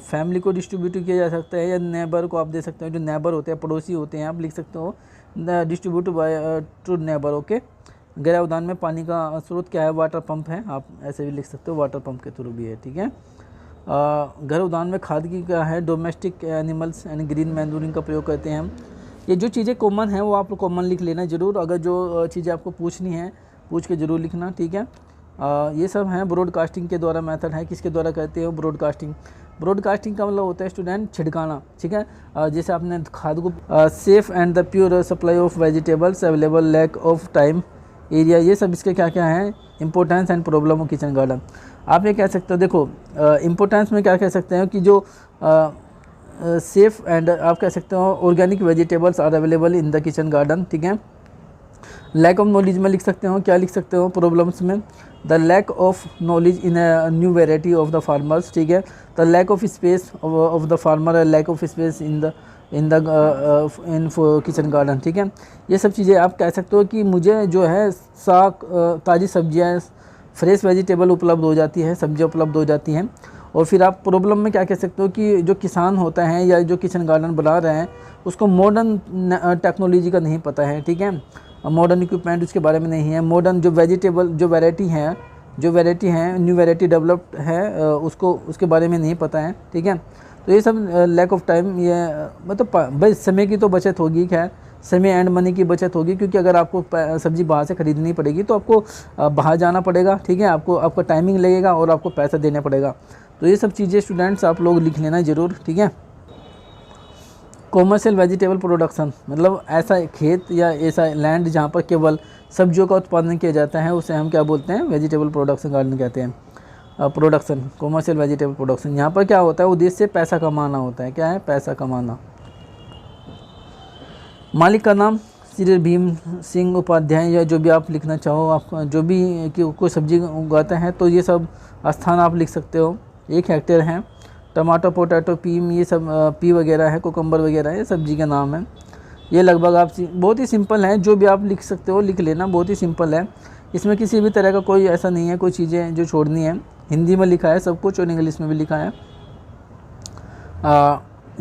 फैमिली को डिस्ट्रीब्यूट किया जा सकता है या नेबर को आप दे सकते हो, जो नेबर होते हैं, पड़ोसी होते हैं, आप लिख सकते हो distribute by two neighbour, okay. गृह उद्यान में पानी का स्रोत क्या है, वाटर पंप है, आप ऐसे भी लिख सकते हो, वाटर पंप के थ्रू भी है, ठीक है। गृह उद्यान में खाद की क्या है, domestic animals and green manuring का प्रयोग करते हैं हम। ये जो चीज़ें कॉमन हैं वो आप कॉमन लिख लेना ज़रूर। अगर जो चीज़ें आपको पूछनी है पूछ के ज़रूर लिखना, ठीक है। ये सब हैं ब्रॉडकास्टिंग के द्वारा मेथड है, किसके द्वारा करते हो, ब्रॉडकास्टिंग का मतलब होता है स्टूडेंट छिड़काना, ठीक है। जैसे आपने खाद को safe and the pure supply of vegetables available, lack of time, area, ये सब इसके क्या क्या हैं, importance and problem of kitchen garden. आप ये कह सकते हो, देखो इंपॉर्टेंस में क्या कह सकते हैं कि जो सेफ एंड आप कह सकते हो organic vegetables are available in the kitchen garden, ठीक है। लैक ऑफ नॉलेज में लिख सकते हो, क्या लिख सकते हो प्रॉब्लम्स में, the lack of knowledge in a new variety of the farmers, ठीक है। The lack of space of the farmer, lack of space in kitchen garden, ठीक है। ये सब चीज़ें आप कह सकते हो कि मुझे जो है ताज़ी सब्जियाँ, फ्रेश वेजिटेबल उपलब्ध हो जाती है, सब्जियाँ उपलब्ध हो जाती हैं, और फिर आप प्रॉब्लम में क्या कह सकते हो कि जो किसान होता है या जो किचन गार्डन बना रहे हैं उसको मॉडर्न टेक्नोलॉजी का नहीं पता है, ठीक है, मॉडर्न इक्विपमेंट उसके बारे में नहीं है, मॉडर्न जो वेजिटेबल जो वैरायटी है न्यू वैरायटी डेवलप्ड है उसको उसके बारे में नहीं पता है, ठीक है। तो ये सब लैक ऑफ टाइम, ये मतलब भाई समय की तो बचत होगी, खैर समय एंड मनी की बचत होगी, क्योंकि अगर आपको सब्ज़ी बाहर से ख़रीदनी पड़ेगी तो आपको बाहर जाना पड़ेगा, ठीक है, आपका टाइमिंग लगेगा और आपको पैसा देना पड़ेगा। तो ये सब चीज़ें स्टूडेंट्स आप लोग लिख लेना ज़रूर, ठीक है। कॉमर्शियल वेजिटेबल प्रोडक्शन मतलब ऐसा खेत या ऐसा लैंड जहाँ पर केवल सब्जियों का उत्पादन किया जाता है, उसे हम क्या बोलते हैं, वेजिटेबल प्रोडक्शन गार्डन कहते हैं। प्रोडक्शन, कॉमर्शियल वेजिटेबल प्रोडक्शन, यहाँ पर क्या होता है, उद्देश्य से पैसा कमाना होता है। क्या है? पैसा कमाना। मालिक का नाम श्री भीम सिंह उपाध्याय, या जो भी आप लिखना चाहो, आप जो भी कोई सब्जी उगाता है तो ये सब स्थान आप लिख सकते हो। 1 हेक्टेयर है, टमाटो, पोटैटो, पीम, ये सब पी वगैरह है, कोकम्बर वगैरह है, सब्जी का नाम है। ये लगभग आप बहुत ही सिंपल है, जो भी आप लिख सकते हो लिख लेना, बहुत ही सिंपल है। इसमें किसी भी तरह का कोई ऐसा नहीं है, कोई चीज़ें जो छोड़नी है। हिंदी में लिखा है सब कुछ और इंग्लिश में भी लिखा है।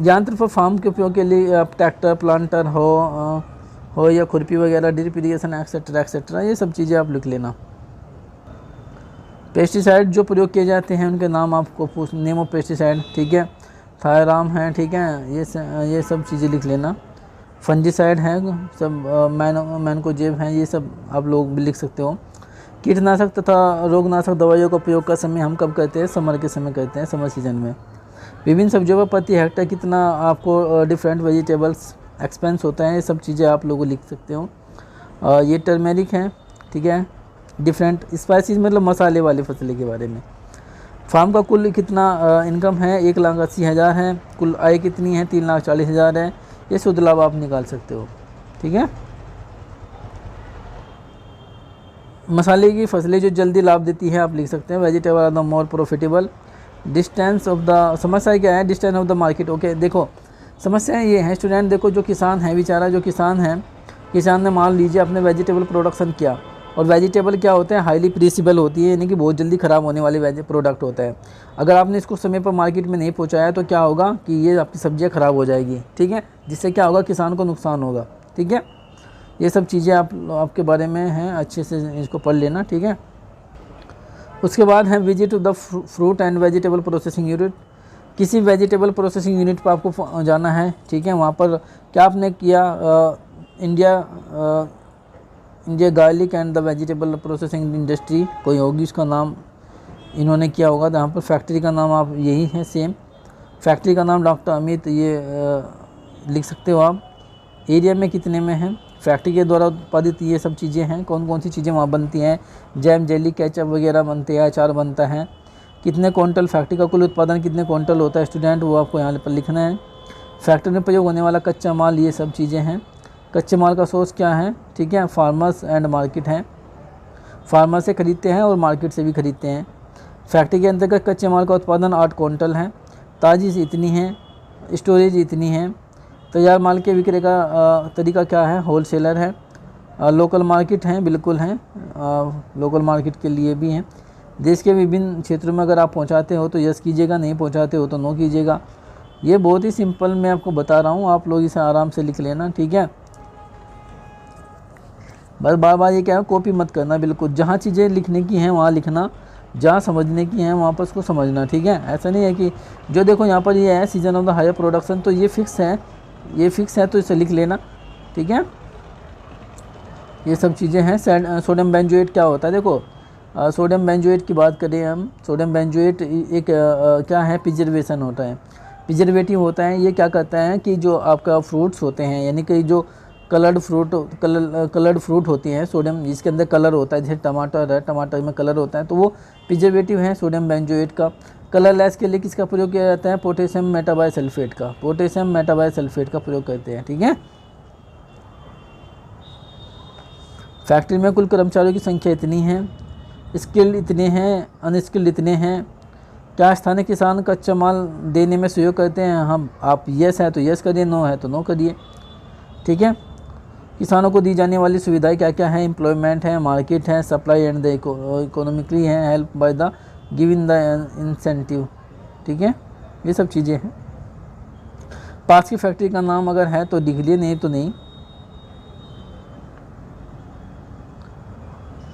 यंत्र पर फार्म के उपयोग के लिए आप ट्रैक्टर, प्लांटर हो या खुरपी वगैरह, ड्रिप इरीगेशन एक्सेट्रा एक्सेट्रा, ये सब चीज़ें आप लिख लेना। पेस्टिसाइड जो प्रयोग किए जाते हैं उनके नाम आपको पूछ, नेम ऑफ पेस्टिसाइड, ठीक है, थायराम है, ठीक है, ये सब चीज़ें लिख लेना। फंजीसाइड है सब, मैनकोजेब हैं, ये सब आप लोग भी लिख सकते हो। कीटनाशक तथा रोगनाशक दवाइयों का प्रयोग का समय हम कब करते हैं? समर के समय करते हैं, समर सीजन में। विभिन्न सब्जियों पर प्रति हेक्टेयर कितना आपको डिफरेंट वेजिटेबल्स एक्सपेंस होता है, ये सब चीज़ें आप लोग लिख सकते हो। ये टर्मेरिक है, ठीक है, डिफरेंट स्पाइसेस मतलब मसाले वाली फसलें के बारे में। फार्म का कुल कितना इनकम है? 1,80,000 है। कुल आय कितनी है? 3,40,000 है। ये शुद्ध लाभ आप निकाल सकते हो, ठीक है। मसाले की फसलें जो जल्दी लाभ देती है आप लिख सकते हैं, vegetable are the more profitable. Distance of the, समस्या क्या है? Distance of the market. Okay, देखो समस्या ये है स्टूडेंट, देखो जो किसान है बेचारा, जो किसान है, किसान ने मान लीजिए अपने वेजिटेबल प्रोडक्शन किया, और वेजिटेबल क्या होते हैं? हाईली प्रेसिबल होती है, यानी कि बहुत जल्दी ख़राब होने वाले प्रोडक्ट होता है। अगर आपने इसको समय पर मार्केट में नहीं पहुंचाया तो क्या होगा कि ये आपकी सब्जियां ख़राब हो जाएगी, ठीक है, जिससे क्या होगा? किसान को नुकसान होगा, ठीक है। ये सब चीज़ें आपके बारे में हैं, अच्छे से इसको पढ़ लेना, ठीक है। उसके बाद है visit the fruit and vegetable processing unit. किसी वेजिटेबल प्रोसेसिंग यूनिट पर आपको जाना है, ठीक है। वहाँ पर क्या आपने किया? India garlic and the vegetable processing industry कोई होगी, उसका नाम इन्होंने किया होगा। यहाँ पर फैक्ट्री का नाम आप यही है, सेम फैक्ट्री का नाम डॉक्टर अमित, ये लिख सकते हो आप। एरिया में कितने में है? फैक्ट्री के द्वारा उत्पादित ये सब चीज़ें हैं, कौन कौन सी चीज़ें वहाँ बनती हैं? जैम, जेली, केचप वगैरह बनते हैं, अचार बनता है। कितने क्विंटल फैक्ट्री का कुल उत्पादन कितने क्विंटल होता है स्टूडेंट, वो आपको यहाँ पर लिखना है। फैक्ट्री में प्रयोग होने वाला कच्चा माल, ये सब चीज़ें हैं। कच्चे माल का सोर्स क्या है? ठीक है, फार्मर्स एंड मार्केट है, फार्मर से खरीदते हैं और मार्केट से भी खरीदते हैं। फैक्ट्री के अंतर्गत कच्चे माल का उत्पादन 8 क्विंटल है। ताजी से इतनी है, स्टोरेज इतनी है। तैयार माल के विक्रय का तरीका क्या है? होलसेलर है। लोकल मार्केट हैं, बिल्कुल हैं, लोकल मार्केट के लिए भी हैं। देश के विभिन्न क्षेत्रों में अगर आप पहुंचाते हो तो यस कीजिएगा, नहीं पहुंचाते हो तो नो कीजिएगा। ये बहुत ही सिंपल मैं आपको बता रहा हूँ, आप लोग इसे आराम से लिख लेना, ठीक है। बस बार बार ये क्या है, कॉपी मत करना, बिल्कुल जहाँ चीज़ें लिखने की हैं वहाँ लिखना, जहाँ समझने की हैं वहाँ पर उसको समझना, ठीक है। ऐसा नहीं है कि जो देखो यहाँ पर ये है season of the higher production, तो ये फिक्स है, ये फिक्स है तो इसे लिख लेना, ठीक है। ये सब चीज़ें हैं। सोडियम बेंजोएट क्या होता है? देखो सोडियम बेंजोएट की बात करें हम, सोडियम बेंजोएट एक क्या है? प्रिजर्वेशन होता है, प्रिजर्वेटिव होता है। ये क्या करता है कि जो आपका फ्रूट्स होते हैं, यानी कि जो कलर्ड फ्रूट होती हैं, सोडियम जिसके अंदर कलर होता है, जैसे टमाटर है, टमाटर में कलर होता है, तो वो प्रिजर्वेटिव है सोडियम बेंजोएट का। कलरलेस के लिए किसका प्रयोग किया जाता है? पोटेशियम मेटाबाइसल्फेट का, पोटेशियम मेटाबाइसल्फेट का प्रयोग करते हैं, ठीक है। फैक्ट्री में कुल कर्मचारियों की संख्या इतनी है, स्किल्ड इतने हैं, अनस्किल्ड इतने हैं। क्या स्थानीय किसान कच्चा माल देने में सहयोग करते हैं? हम, आप यस है तो यस करिए, नो है तो नो करिए, ठीक है। किसानों को दी जाने वाली सुविधाएं क्या क्या है? एम्प्लॉयमेंट है, मार्केट है, सप्लाई एंड द इकोनॉमिकली है, help by the giving the incentive, ठीक है, ये सब चीज़ें हैं। पास की फैक्ट्री का नाम अगर है तो लिख लिए, नहीं तो नहीं।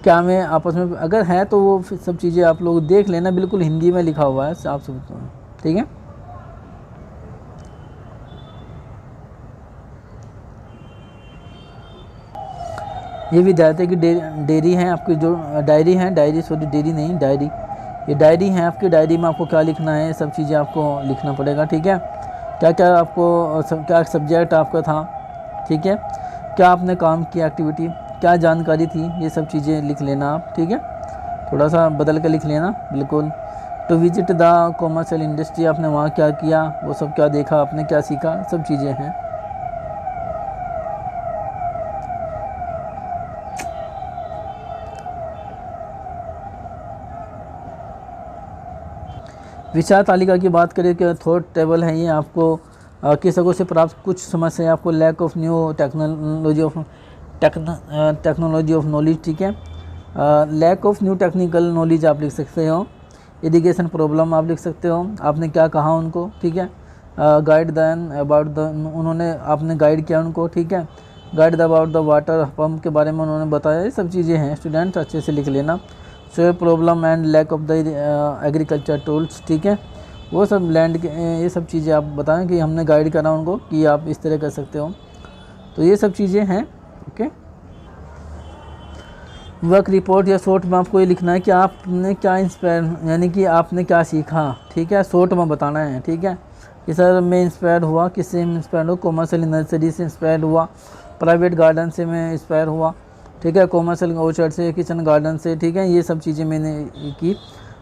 क्या मैं आपस में अगर है तो वो सब चीज़ें आप लोग देख लेना, बिल्कुल हिंदी में लिखा हुआ है आप सब, ठीक है। ये विद्यार्थी की डेयरी है आपकी, जो डायरी है, डायरी सॉरी डेयरी नहीं डायरी, ये डायरी है आपकी। डायरी में आपको क्या लिखना है, सब चीज़ें आपको लिखना पड़ेगा, ठीक है। क्या क्या आपको क्या सब्जेक्ट आपका था, ठीक है, क्या आपने काम किया, एक्टिविटी क्या जानकारी थी, ये सब चीज़ें लिख लेना आप, ठीक है। थोड़ा सा बदल कर लिख लेना, बिल्कुल। To visit the commercial industry, आपने वहाँ क्या किया, वो सब क्या देखा आपने, क्या सीखा, सब चीज़ें हैं। विचार तालिका की बात करें कि थॉट टेबल है ये आपको किसकों से प्राप्त कुछ समस्या, आपको lack of new technology of knowledge, ठीक है। Lack of new technical knowledge आप लिख सकते हो। एजुकेशन प्रॉब्लम आप लिख सकते हो, आपने क्या कहा उनको, ठीक है। गाइड दैन अबाउट द, उन्होंने आपने गाइड किया उनको, ठीक है। Guide about the water pump के बारे में उन्होंने बताया, ये सब चीज़ें हैं स्टूडेंट, अच्छे से लिख लेना। So problem and lack of the agriculture tools, ठीक है, वो सब लैंड के ये सब चीज़ें आप बताएं कि हमने गाइड करा उनको कि आप इस तरह कर सकते हो, तो ये सब चीज़ें हैं, ओके। वर्क रिपोर्ट या शॉर्ट में आपको ये लिखना है कि आपने क्या इंस्पायर, यानी कि आपने क्या सीखा, ठीक है, शॉर्ट में बताना है, ठीक है। कि सर मैं इंस्पायर हुआ, किससे इंस्पायर हुआ, कॉमर्शियल नर्सरी से इंस्पायर हुआ, प्राइवेट गार्डन से मैं इंस्पायर हुआ, ठीक है, कॉमर्शियल ऑर्चर्ड से, किचन गार्डन से, ठीक है, ये सब चीज़ें मैंने की।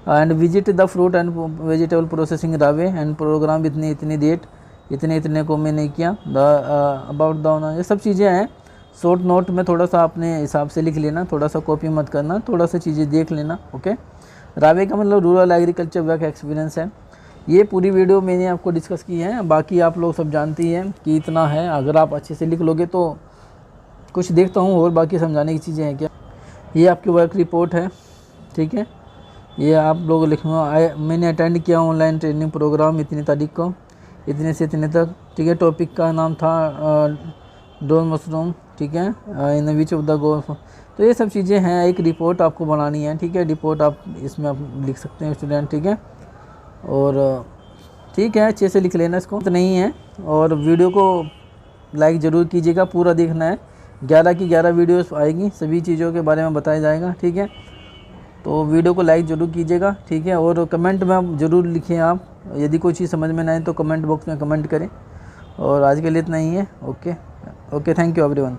And visit the fruit and vegetable processing रावे एंड प्रोग्राम इतनी डेट, इतने को मैंने किया। द अबाउट द, ये सब चीज़ें हैं। शॉर्ट नोट में थोड़ा सा अपने हिसाब से लिख लेना, थोड़ा सा कॉपी मत करना, थोड़ा सा चीज़ें देख लेना, ओके। रावे का मतलब रूरल एग्रीकल्चर वर्क एक्सपीरियंस है। ये पूरी वीडियो मैंने आपको डिस्कस की है, बाकी आप लोग सब जानती हैं कि इतना है। अगर आप अच्छे से लिख लोगे तो कुछ देखता हूँ और बाकी समझाने की चीज़ें हैं क्या। ये आपकी वर्क रिपोर्ट है, ठीक है। ये आप लोग लिखना, मैंने अटेंड किया ऑनलाइन ट्रेनिंग प्रोग्राम इतनी तारीख को, इतने से इतने तक, ठीक है। टॉपिक का नाम था डोन मशरूम, ठीक है, इन विच ऑफ द गो। तो ये सब चीज़ें हैं, एक रिपोर्ट आपको बनानी है, ठीक है। रिपोर्ट आप इसमें आप लिख सकते हैं स्टूडेंट, ठीक है। और ठीक है, अच्छे से लिख लेना इसको, तो नहीं है। और वीडियो को लाइक ज़रूर कीजिएगा, पूरा देखना है। 11 की 11 वीडियोस आएगी, सभी चीज़ों के बारे में बताया जाएगा, ठीक है। तो वीडियो को लाइक ज़रूर कीजिएगा, ठीक है। और कमेंट में ज़रूर लिखें आप, यदि कोई चीज़ समझ में ना आए तो कमेंट बॉक्स में कमेंट करें। और आज के लिए इतना ही है, okay okay, thank you everyone.